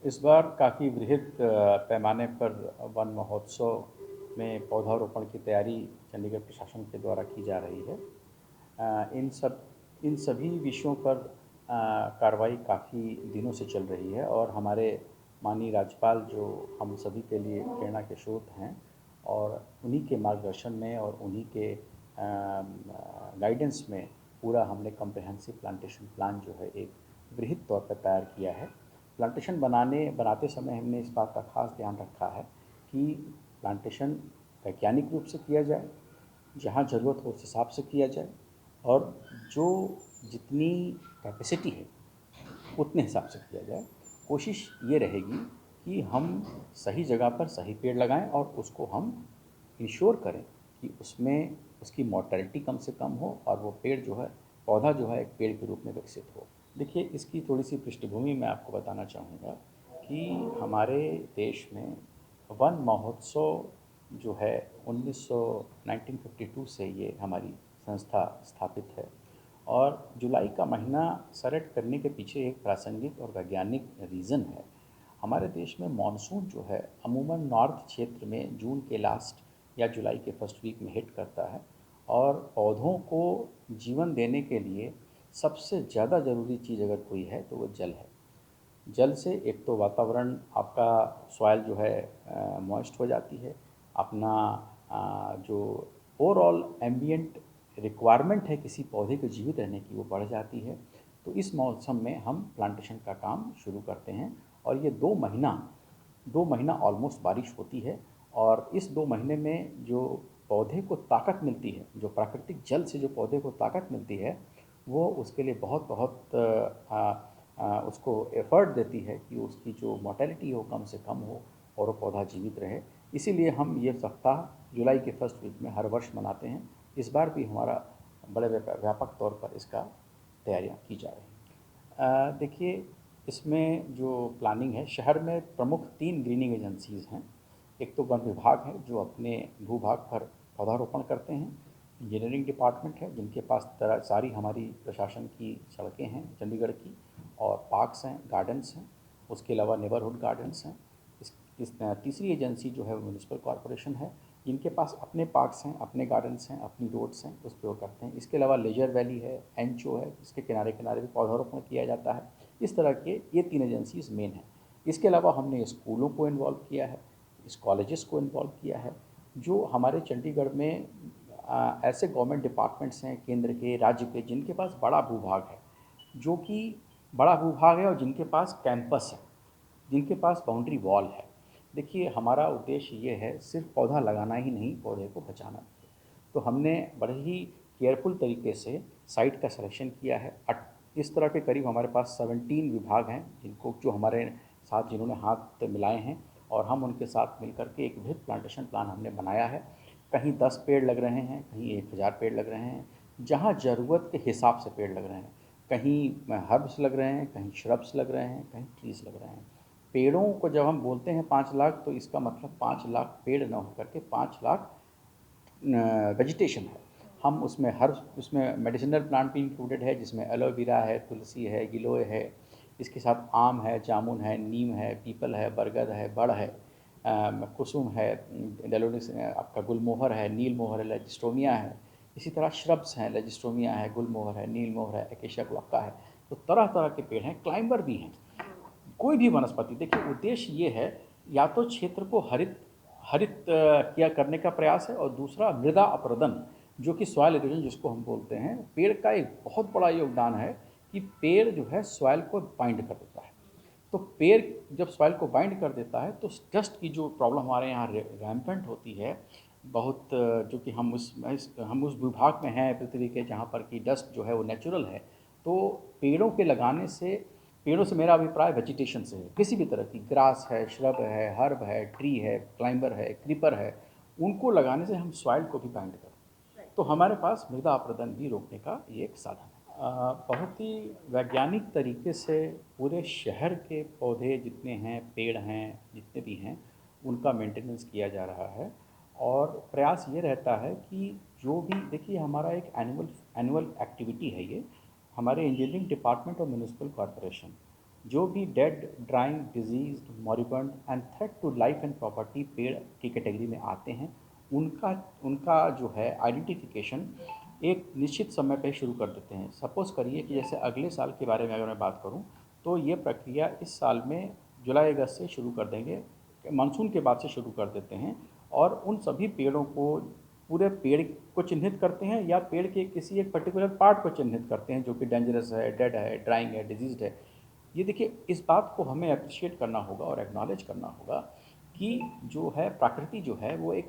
इस बार काफ़ी बृहद पैमाने पर वन महोत्सव में पौधारोपण की तैयारी चंडीगढ़ प्रशासन के द्वारा की जा रही है। इन सभी विषयों पर कार्रवाई काफ़ी दिनों से चल रही है और हमारे माननीय राज्यपाल जो हम सभी के लिए प्रेरणा के स्रोत हैं और उन्हीं के मार्गदर्शन में और उन्हीं के गाइडेंस में पूरा हमने कम्प्रिहेंसिव प्लांटेशन प्लान जो है एक बृहद तौर पर तैयार किया है। प्लांटेशन बनाते समय हमने इस बात का खास ध्यान रखा है कि प्लांटेशन वैज्ञानिक रूप से किया जाए, जहाँ ज़रूरत हो उस हिसाब से किया जाए और जो जितनी कैपेसिटी है उतने हिसाब से किया जाए। कोशिश ये रहेगी कि हम सही जगह पर सही पेड़ लगाएं और उसको हम इंश्योर करें कि उसमें उसकी मॉर्टेलिटी कम से कम हो और वो पेड़ जो है पौधा जो है एक पेड़ के रूप में विकसित हो। देखिए, इसकी थोड़ी सी पृष्ठभूमि मैं आपको बताना चाहूँगा कि हमारे देश में वन महोत्सव जो है 1952 से ये हमारी संस्था स्थापित है और जुलाई का महीना सेलेक्ट करने के पीछे एक प्रासंगिक और वैज्ञानिक रीज़न है। हमारे देश में मानसून जो है अमूमन नॉर्थ क्षेत्र में जून के लास्ट या जुलाई के फर्स्ट वीक में हिट करता है और पौधों को जीवन देने के लिए सबसे ज़्यादा ज़रूरी चीज़ अगर कोई है तो वो जल है। जल से एक तो वातावरण आपका सॉइल जो है मॉइस्ट हो जाती है, अपना जो ओवरऑल एम्बिएंट रिक्वायरमेंट है किसी पौधे के जीवित रहने की वो बढ़ जाती है। तो इस मौसम में हम प्लांटेशन का काम शुरू करते हैं और ये 2 महीना ऑलमोस्ट बारिश होती है और इस 2 महीने में जो पौधे को ताकत मिलती है, जो प्राकृतिक जल से जो पौधे को ताकत मिलती है, वो उसके लिए बहुत बहुत उसको एफर्ट देती है कि उसकी जो मोर्टेलिटी हो कम से कम हो और वो पौधा जीवित रहे। इसीलिए हम ये सप्ताह जुलाई के फर्स्ट वीक में हर वर्ष मनाते हैं। इस बार भी हमारा बड़े व्यापक तौर पर इसका तैयारियां की जा रही हैं। देखिए, इसमें जो प्लानिंग है, शहर में प्रमुख 3 ग्रीनिंग एजेंसीज़ हैं। एक तो वन विभाग है जो अपने भूभाग पर पौधारोपण करते हैं। इंजीनियरिंग डिपार्टमेंट है जिनके पास सारी हमारी प्रशासन की सड़कें हैं चंडीगढ़ की और पार्क्स हैं, गार्डन्स हैं। उसके अलावा नेबरहुड गार्डन्स हैं। इस तीसरी एजेंसी जो है वो म्यूनिसिपल कॉरपोरेशन है जिनके पास अपने पार्क्स हैं, अपने गार्डन्स हैं, अपनी रोड्स हैं, उस पर वो करते हैं। इसके अलावा लेजर वैली है, एनचो है, इसके किनारे किनारे भी पौधारोपण किया जाता है। इस तरह के ये 3 एजेंसीज मेन हैं। इसके अलावा हमने स्कूलों को इन्वॉल्व किया है, इस कॉलेजेस को इन्वॉल्व किया है। जो हमारे चंडीगढ़ में ऐसे गवर्नमेंट डिपार्टमेंट्स हैं केंद्र के, राज्य के, जिनके पास बड़ा भूभाग है, जो कि बड़ा भूभाग है और जिनके पास कैंपस है, जिनके पास बाउंड्री वॉल है। देखिए, हमारा उद्देश्य ये है सिर्फ पौधा लगाना ही नहीं, पौधे को बचाना भी है। तो हमने बड़े ही केयरफुल तरीके से साइट का सिलेक्शन किया है। इस तरह के करीब हमारे पास 17 विभाग हैं जिनको जो हमारे साथ जिन्होंने हाथ मिलाए हैं और हम उनके साथ मिलकर के एक बृहद प्लांटेशन प्लान हमने बनाया है। कहीं 10 पेड़ लग रहे हैं, कहीं 1000 पेड़ लग रहे हैं, जहाँ ज़रूरत के हिसाब से पेड़ लग रहे हैं। कहीं हर्ब्स लग रहे हैं, कहीं श्रब्स लग रहे हैं, कहीं ट्रीज़ लग रहे हैं। पेड़ों को जब हम बोलते हैं 5 लाख, तो इसका मतलब 5 लाख पेड़ न होकर के 5 लाख वेजिटेशन है। हम उसमें मेडिसिनल प्लांट भी इंक्लूडेड है, जिसमें एलोवेरा है, तुलसी है, गिलोय है, इसके साथ आम है, जामुन है, नीम है, पीपल है, बरगद है, बड़ है, कुसुम है, डेलोनिस आपका गुलमोहर है, नील मोहर है, लेजिस्ट्रोमिया है। इसी तरह श्रब्स हैं, लेजिस्ट्रोमिया है, गुलमोहर है, नील मोहर है, एकेशिया गुलाबका है। तो तरह तरह के पेड़ हैं, क्लाइंबर भी हैं। कोई भी वनस्पति, देखिए उद्देश्य ये है, या तो क्षेत्र को हरित हरित किया करने का प्रयास है और दूसरा मृदा अपरदन, जो कि सॉइल इरोजन जिसको हम बोलते हैं। पेड़ का एक बहुत बड़ा योगदान है कि पेड़ जो है सॉइल को बाइंड कर देता है। तो पेड़ जब सॉइल को बाइंड कर देता है तो डस्ट की जो प्रॉब्लम हमारे यहाँ रैम्पेंट होती है बहुत, जो कि हम उस विभाग में हैं पृथ्वी के जहाँ पर कि डस्ट जो है वो नेचुरल है। तो पेड़ों के लगाने से, पेड़ों से मेरा अभिप्राय वेजिटेशन से है, किसी भी तरह की ग्रास है, श्रब है, हर्ब है, ट्री है, क्लाइंबर है, क्रीपर है, उनको लगाने से हम सॉइल को भी बाइंड करते हैं। तो हमारे पास मृदा अपरदन भी रोकने का ये एक साधन है। बहुत ही वैज्ञानिक तरीके से पूरे शहर के पौधे जितने हैं, पेड़ हैं, जितने भी हैं, उनका मेंटेनेंस किया जा रहा है और प्रयास ये रहता है कि जो भी, देखिए हमारा एक एनुअल एनुअल एक्टिविटी है ये। हमारे इंजीनियरिंग डिपार्टमेंट और म्यूनिसिपल कॉरपोरेशन जो भी dead, drying, disease, moribund and threat to life and property पेड़ की कैटेगरी में आते हैं, उनका उनका जो है आइडेंटिफिकेशन एक निश्चित समय पे शुरू कर देते हैं। सपोज़ करिए कि जैसे अगले साल के बारे में अगर मैं बात करूँ, तो ये प्रक्रिया इस साल में जुलाई अगस्त से शुरू कर देंगे, मानसून के बाद से शुरू कर देते हैं, और उन सभी पेड़ों को, पूरे पेड़ को चिन्हित करते हैं या पेड़ के किसी एक पर्टिकुलर पार्ट को चिन्हित करते हैं जो कि डेंजरस है, डेड है, ड्राइंग है, डिजीज़्ड है। ये देखिए, इस बात को हमें एप्रिशिएट करना होगा और एक्नॉलेज करना होगा कि जो है प्रकृति जो है वो एक